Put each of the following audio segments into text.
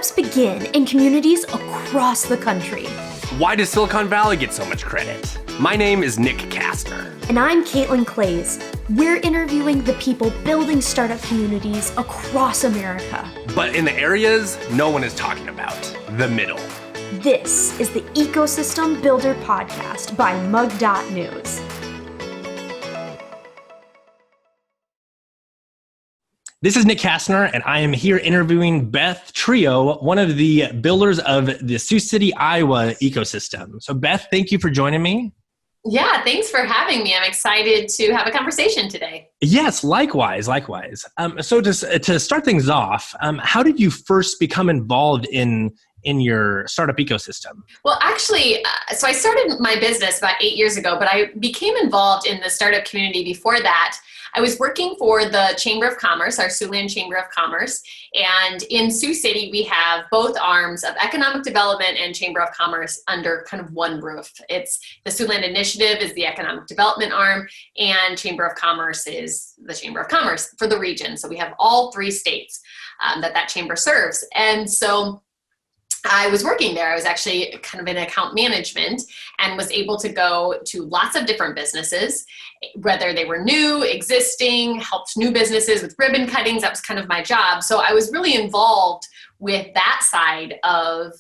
Startups begin in communities across the country. Why does Silicon Valley get so much credit? My name is Nick Kastner. And I'm Caitlin Clays. We're interviewing the people building startup communities across America. But in the areas no one is talking about, the middle. This is the Ecosystem Builder Podcast by MugNews. This is Nick Kastner, and I am here interviewing Beth Trejo, one of the builders of the Sioux City, Iowa ecosystem. So Beth, thank you for joining me. Yeah, thanks for having me. I'm excited to have a conversation today. Yes, likewise. So to start things off, how did you first become involved in your startup ecosystem? Well, actually, so I started my business about 8 years ago, but I became involved in the startup community before that. I was working for the Chamber of Commerce, our Siouxland Chamber of Commerce, and in Sioux City, we have both arms of economic development and Chamber of Commerce under kind of one roof. It's the Siouxland Initiative is the economic development arm, and Chamber of Commerce is the Chamber of Commerce for the region. So we have all three states that chamber serves. And so I was working there. I was actually kind of in account management and was able to go to lots of different businesses, whether they were new, existing, helped new businesses with ribbon cuttings. That was kind of my job. So I was really involved with that side of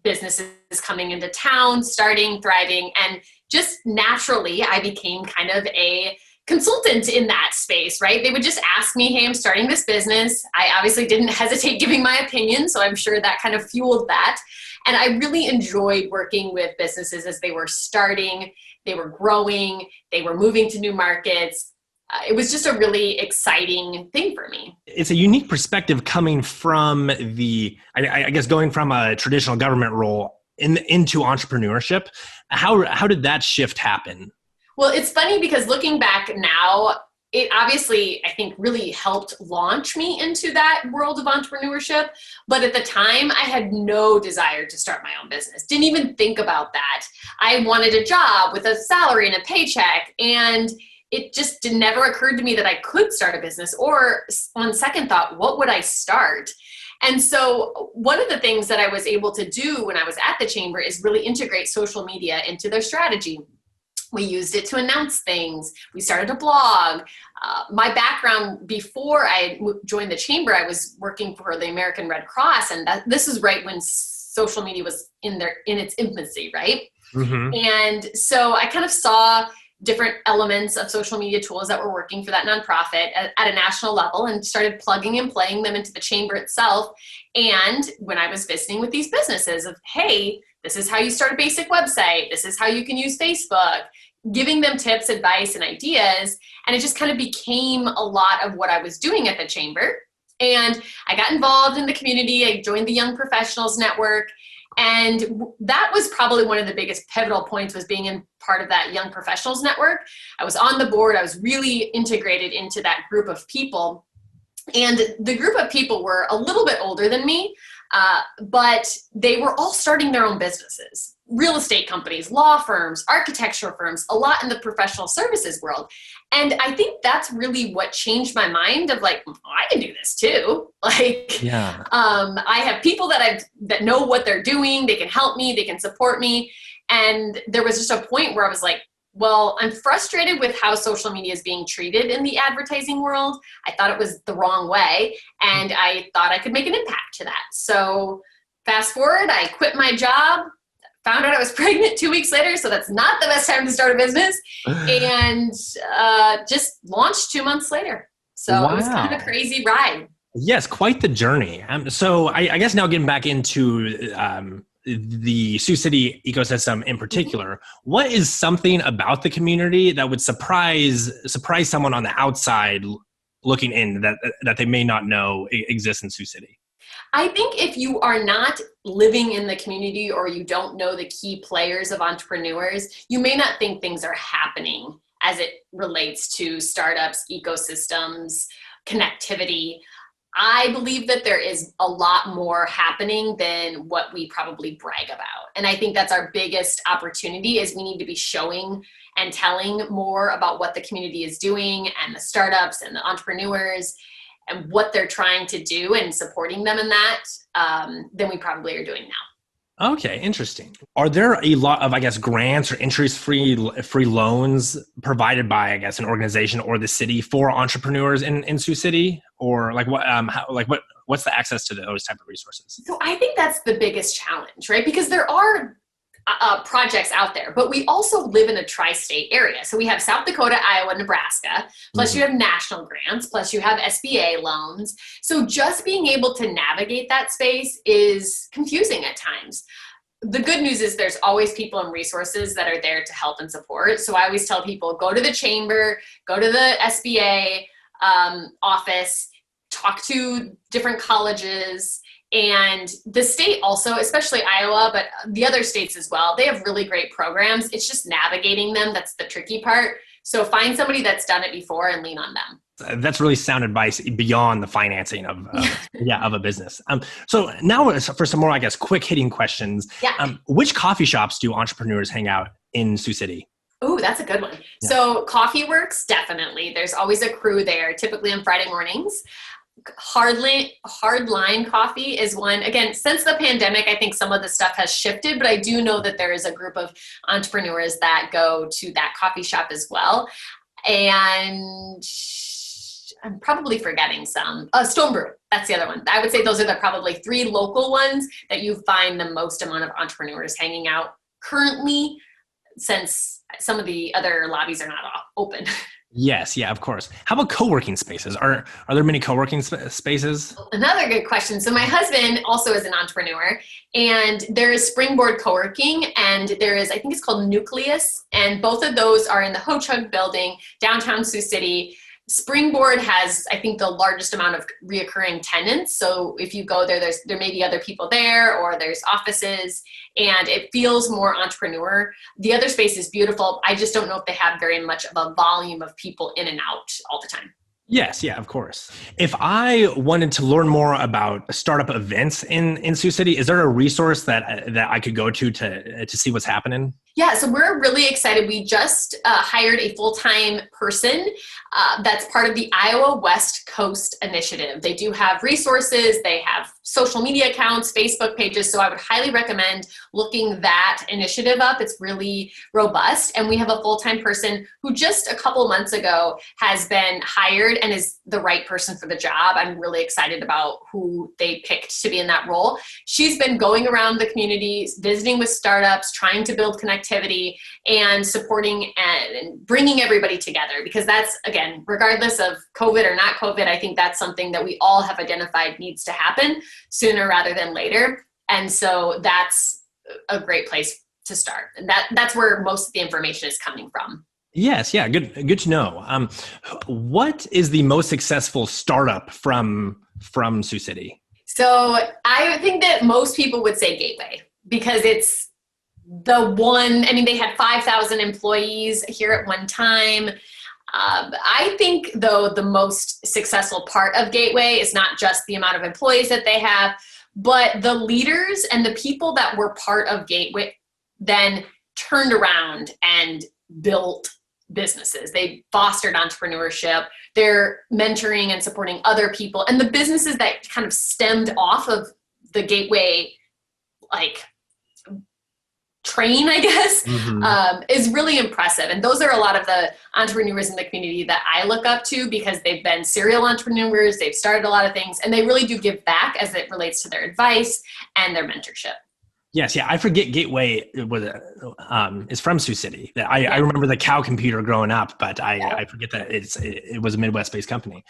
businesses coming into town, starting, thriving, and just naturally I became kind of a consultant in that space, right? They would just ask me, hey, I'm starting this business. I obviously didn't hesitate giving my opinion, so I'm sure that kind of fueled that. And I really enjoyed working with businesses as they were starting, they were growing, they were moving to new markets. It was just a really exciting thing for me. It's a unique perspective coming from I guess going from a traditional government role into entrepreneurship. How did that shift happen? Well, it's funny because looking back now, it obviously, I think, really helped launch me into that world of entrepreneurship. But at the time, I had no desire to start my own business. Didn't even think about that. I wanted a job with a salary and a paycheck. And it just never occurred to me that I could start a business. Or on second thought, what would I start? And so one of the things that I was able to do when I was at the chamber is really integrate social media into their strategy. We used it to announce things. We started a blog. My background before I joined the chamber, I was working for the American Red Cross, and this is right when social media was in its infancy, right? Mm-hmm. And so I kind of saw different elements of social media tools that were working for that nonprofit at a national level and started plugging and playing them into the chamber itself. And when I was visiting with these businesses of, hey, this is how you start a basic website. This is how you can use Facebook, giving them tips, advice, and ideas. And it just kind of became a lot of what I was doing at the chamber. And I got involved in the community. I joined the Young Professionals Network. And that was probably one of the biggest pivotal points, was being in part of that Young Professionals Network. I was on the board. I was really integrated into that group of people. And the group of people were a little bit older than me, but they were all starting their own businesses, real estate companies, law firms, architecture firms, a lot in the professional services world. And I think that's really what changed my mind of like, I can do this too. Like, yeah. I have people that know what they're doing. They can help me. They can support me. And there was just a point where I was like, well, I'm frustrated with how social media is being treated in the advertising world. I thought it was the wrong way, and I thought I could make an impact to that. So fast forward, I quit my job, found out I was pregnant 2 weeks later, so that's not the best time to start a business, and just launched 2 months later. So Wow. It was kind of a crazy ride. Yes, quite the journey. So I guess now getting back into the Sioux City ecosystem in particular, what is something about the community that would surprise someone on the outside looking in that they may not know exists in Sioux City? I think if you are not living in the community or you don't know the key players of entrepreneurs, you may not think things are happening as it relates to startups, ecosystems, connectivity. I believe that there is a lot more happening than what we probably brag about. And I think that's our biggest opportunity, is we need to be showing and telling more about what the community is doing and the startups and the entrepreneurs. and what they're trying to do and supporting them in that than we probably are doing now. Okay, interesting. Are there a lot of, I guess, grants or interest-free loans provided by, I guess, an organization or the city for entrepreneurs in Sioux City, or what's the access to those type of resources? So I think that's the biggest challenge, right? Because there are projects out there, but we also live in a tri-state area. So we have South Dakota, Iowa, Nebraska, plus you have national grants, plus you have SBA loans. So just being able to navigate that space is confusing at times. The good news is there's always people and resources that are there to help and support. So I always tell people, go to the chamber, go to the SBA office, talk to different colleges. And the state also, especially Iowa, but the other states as well, they have really great programs. It's just navigating them that's the tricky part. So find somebody that's done it before and lean on them. That's really sound advice beyond the financing of a business. So now for some more, I guess, quick hitting questions. Yeah. Which coffee shops do entrepreneurs hang out in Sioux City? Oh, that's a good one. Yeah. So Coffee Works, definitely. There's always a crew there, typically on Friday mornings. Hardline Coffee is one. Again, since the pandemic, I think some of the stuff has shifted, but I do know that there is a group of entrepreneurs that go to that coffee shop as well. And I'm probably forgetting some. Stone Brew, that's the other one. I would say those are the probably 3 local ones that you find the most amount of entrepreneurs hanging out currently, since some of the other lobbies are not open. Yes, yeah, of course. How about co-working spaces? Are there many co-working spaces? Another good question. So my husband also is an entrepreneur, and there is Springboard Co-working, and there is, I think it's called Nucleus, and both of those are in the Ho Chunk building, downtown Sioux City. Springboard has, I think, the largest amount of reoccurring tenants. So if you go there, there may be other people there, or there's offices, and it feels more entrepreneur. The other space is beautiful. I just don't know if they have very much of a volume of people in and out all the time. Yes, yeah, of course. If I wanted to learn more about startup events in Sioux City, is there a resource that I could go to see what's happening? Yeah, so we're really excited. We just hired a full-time person that's part of the Iowa West Coast Initiative. They do have resources. They have social media accounts, Facebook pages. So I would highly recommend looking that initiative up. It's really robust. And we have a full-time person who just a couple months ago has been hired and is the right person for the job. I'm really excited about who they picked to be in that role. She's been going around the community, visiting with startups, trying to build connectivity and supporting and bringing everybody together, because that's, again, regardless of COVID or not COVID, I think that's something that we all have identified needs to happen sooner rather than later. And so that's a great place to start. And that's where most of the information is coming from. Yes. Yeah. Good to know. What is the most successful startup from Sioux City? So I think that most people would say Gateway, because it's the one. I mean, they had 5,000 employees here at one time. I think, though, the most successful part of Gateway is not just the amount of employees that they have, but the leaders and the people that were part of Gateway then turned around and built businesses. They fostered entrepreneurship. They're mentoring and supporting other people. And the businesses that kind of stemmed off of the Gateway, like, train, I guess, is really impressive. And those are a lot of the entrepreneurs in the community that I look up to, because they've been serial entrepreneurs. They've started a lot of things, and they really do give back as it relates to their advice and their mentorship. Yes, yeah. I forget Gateway is from Sioux City. I remember the cow computer growing up, but I forget that it was a Midwest-based company.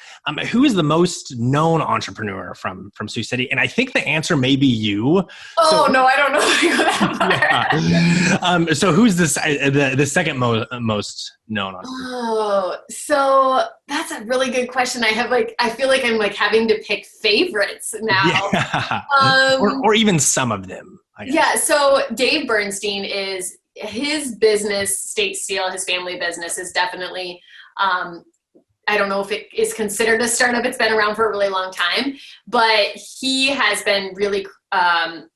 Who is the most known entrepreneur from Sioux City? And I think the answer may be you. No, I don't know if you go that far. So who's the second most known entrepreneur? Oh, so that's a really good question. I feel like I'm having to pick favorites now. Yeah. Or even some of them. Yeah, so Dave Bernstein is, his business, State Steel, his family business is definitely, I don't know if it is considered a startup. It's been around for a really long time, but he has been really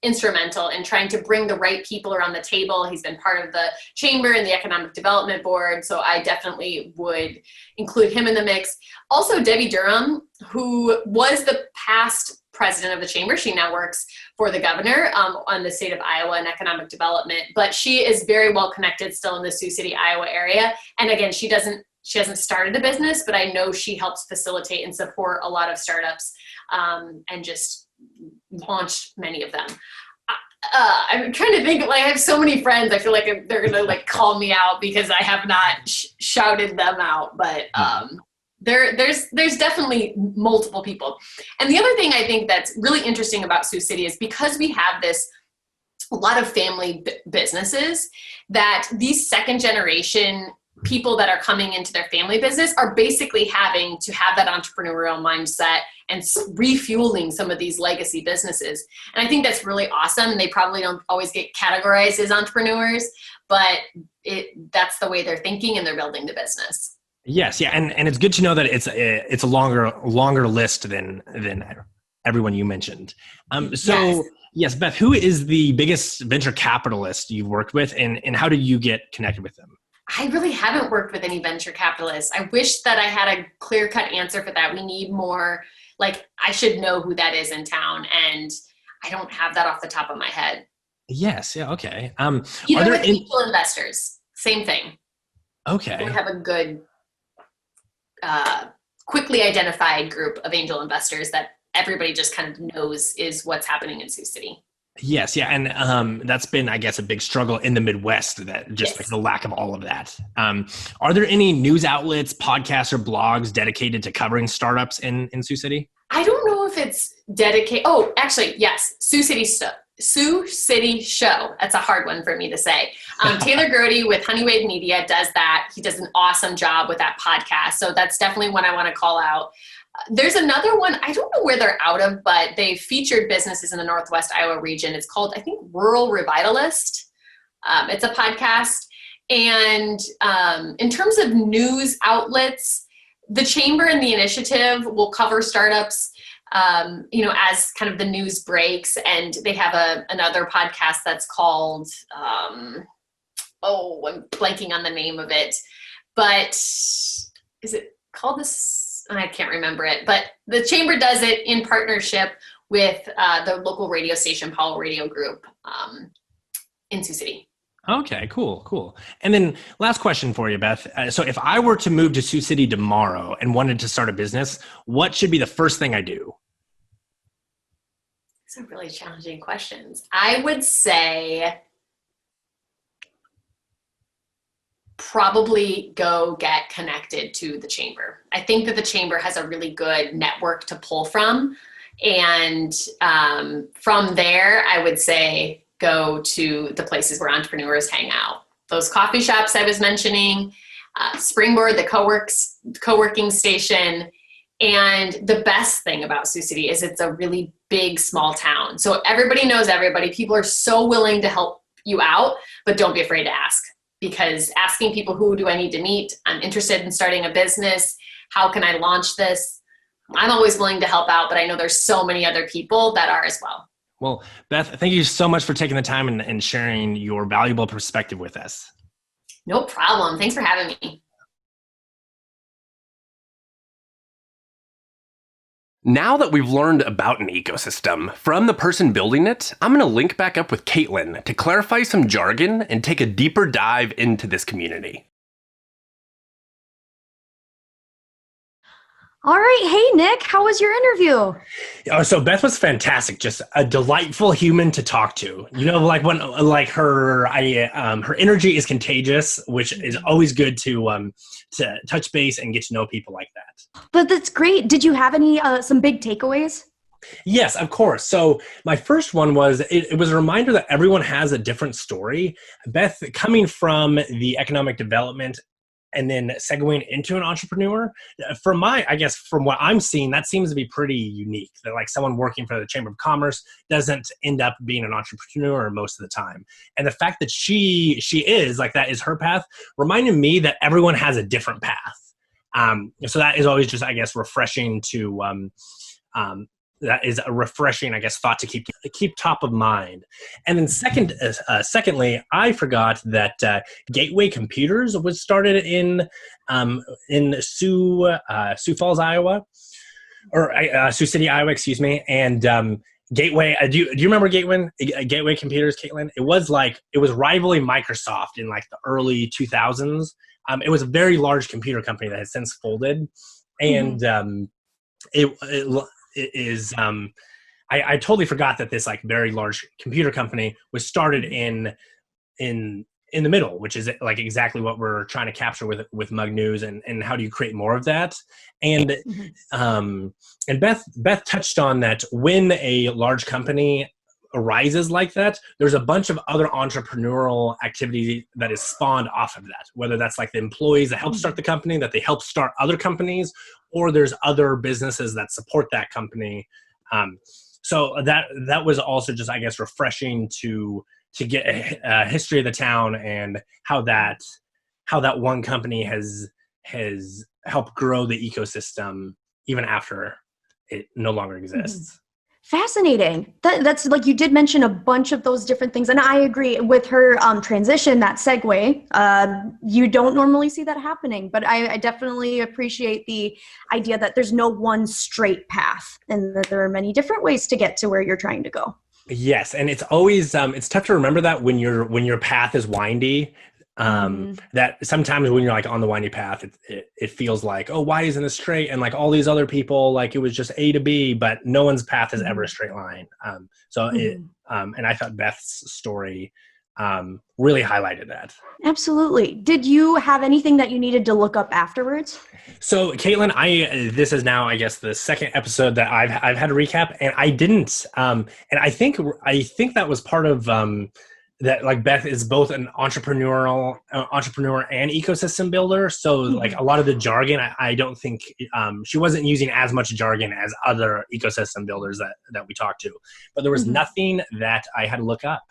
instrumental in trying to bring the right people around the table. He's been part of the chamber and the economic development board, so I definitely would include him in the mix. Also, Debbie Durham, who was the past president of the chamber. She now works for the governor on the state of Iowa and economic development, but she is very well connected still in the Sioux City, Iowa area. And again, she hasn't started a business, but I know she helps facilitate and support a lot of startups and just launched many of them. I'm trying to think, I have so many friends. I feel like they're going to call me out because I have not shouted them out, but there's definitely multiple people. And the other thing I think that's really interesting about Sioux City is because we have a lot of family businesses, that these second generation people that are coming into their family business are basically having to have that entrepreneurial mindset and refueling some of these legacy businesses. And I think that's really awesome. They probably don't always get categorized as entrepreneurs, but that's the way they're thinking and they're building the business. Yes. Yeah. And it's good to know that it's a longer list than everyone you mentioned. Yes, Beth, who is the biggest venture capitalist you've worked with and how did you get connected with them? I really haven't worked with any venture capitalists. I wish that I had a clear-cut answer for that. We need more, I should know who that is in town, and I don't have that off the top of my head. Yes. Yeah. Okay. Either with angel investors, same thing. Okay. We have a good, quickly identified group of angel investors that everybody just kind of knows is what's happening in Sioux City. Yes, yeah, and that's been, I guess, a big struggle in the Midwest. That just Yes. the lack of all of that. Are there any news outlets, podcasts, or blogs dedicated to covering startups in Sioux City? I don't know if it's dedicated. Oh, actually, yes, Sioux City Show. That's a hard one for me to say. Taylor Grody with Honeywave Media does that. He does an awesome job with that podcast. So that's definitely one I want to call out. There's another one, I don't know where they're out of, but they featured businesses in the Northwest Iowa region. It's called, I think, Rural Revitalist. It's a podcast. And in terms of news outlets, the Chamber and the initiative will cover startups, as kind of the news breaks. And they have another podcast that's called, I'm blanking on the name of it, but is it called this? I can't remember it, but the Chamber does it in partnership with the local radio station, Powell Radio Group in Sioux City. Okay, cool. And then last question for you, Beth. So if I were to move to Sioux City tomorrow and wanted to start a business, what should be the first thing I do? These are really challenging questions. I would say probably go get connected to the Chamber. I think that the Chamber has a really good network to pull from. And from there, I would say go to the places where entrepreneurs hang out. Those coffee shops I was mentioning, Springboard, the co-working station. And the best thing about Sioux City is it's a really big, small town. So everybody knows everybody. People are so willing to help you out, but don't be afraid to ask. Because asking people, who do I need to meet? I'm interested in starting a business. How can I launch this? I'm always willing to help out, but I know there's so many other people that are as well. Well, Beth, thank you so much for taking the time and sharing your valuable perspective with us. No problem. Thanks for having me. Now that we've learned about an ecosystem from the person building it, I'm going to link back up with Caitlin to clarify some jargon and take a deeper dive into this community. All right. Hey, Nick, how was your interview? So Beth was fantastic. Just a delightful human to talk to. Her energy is contagious, which is always good to touch base and get to know people like that. But that's great. Did you have any some big takeaways? Yes, of course. So my first one was, it was a reminder that everyone has a different story. Beth, coming from the economic development and then segueing into an entrepreneur, from what I'm seeing, that seems to be pretty unique. That someone working for the Chamber of Commerce doesn't end up being an entrepreneur most of the time. And the fact that she is that is her path, reminded me that everyone has a different path. So that is always just, refreshing to that is a refreshing, I guess, thought to keep top of mind. And then secondly, I forgot that Gateway Computers was started in Sioux Falls, Iowa, or Sioux City, Iowa, excuse me. And Gateway, do you remember Gateway Computers, Caitlin? It was rivaling Microsoft in like the early 2000s. It was a very large computer company that has since folded, and it is. I totally forgot that this like very large computer company was started in the middle, which is like exactly what we're trying to capture with MugNews, and how do you create more of that? And and Beth touched on that when a large company arises like that, there's a bunch of other entrepreneurial activity that is spawned off of that, whether that's like the employees that help start the company, that they help start other companies, or there's other businesses that support that company. So that was also just, I guess, refreshing to get a history of the town and how that one company has helped grow the ecosystem even after it no longer exists. Fascinating. That's like, you did mention a bunch of those different things, and I agree with her transition, that segue. You don't normally see that happening, but I definitely appreciate the idea that there's no one straight path, and that there are many different ways to get to where you're trying to go. Yes, and it's always it's tough to remember that when your path is windy. That sometimes when you're like on the windy path, it feels like, oh, why isn't it straight? And like all these other people, like it was just A to B, but no one's path is ever a straight line. And I thought Beth's story really highlighted that. Absolutely. Did you have anything that you needed to look up afterwards? So, Caitlin, this is now, I guess, the second episode that I've had a recap, and I didn't. And I think that was part of that. Like Beth is both an entrepreneur and ecosystem builder. So, like a lot of the jargon, I don't think she wasn't using as much jargon as other ecosystem builders that we talked to. But there was nothing that I had to look up.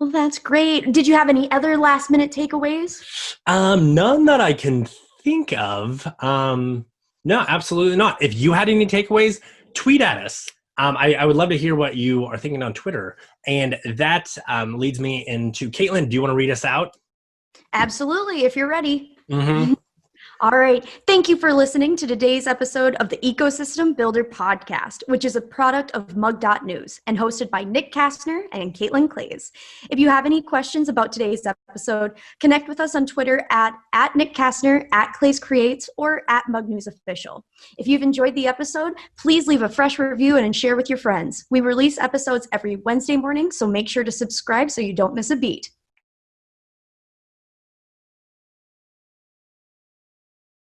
Well, that's great. Did you have any other last minute takeaways? None that I can think of. No, absolutely not. If you had any takeaways, tweet at us. I would love to hear what you are thinking on Twitter. And that leads me into, Caitlin, do you want to read us out? Absolutely, if you're ready. All right. Thank you for listening to today's episode of the Ecosystem Builder Podcast, which is a product of Mug.News and hosted by Nick Kastner and Caitlin Clays. If you have any questions about today's episode, connect with us on Twitter at Nick Kastner, @Clays Creates, or @MugNews Official. If you've enjoyed the episode, please leave a fresh review and share with your friends. We release episodes every Wednesday morning, so make sure to subscribe so you don't miss a beat.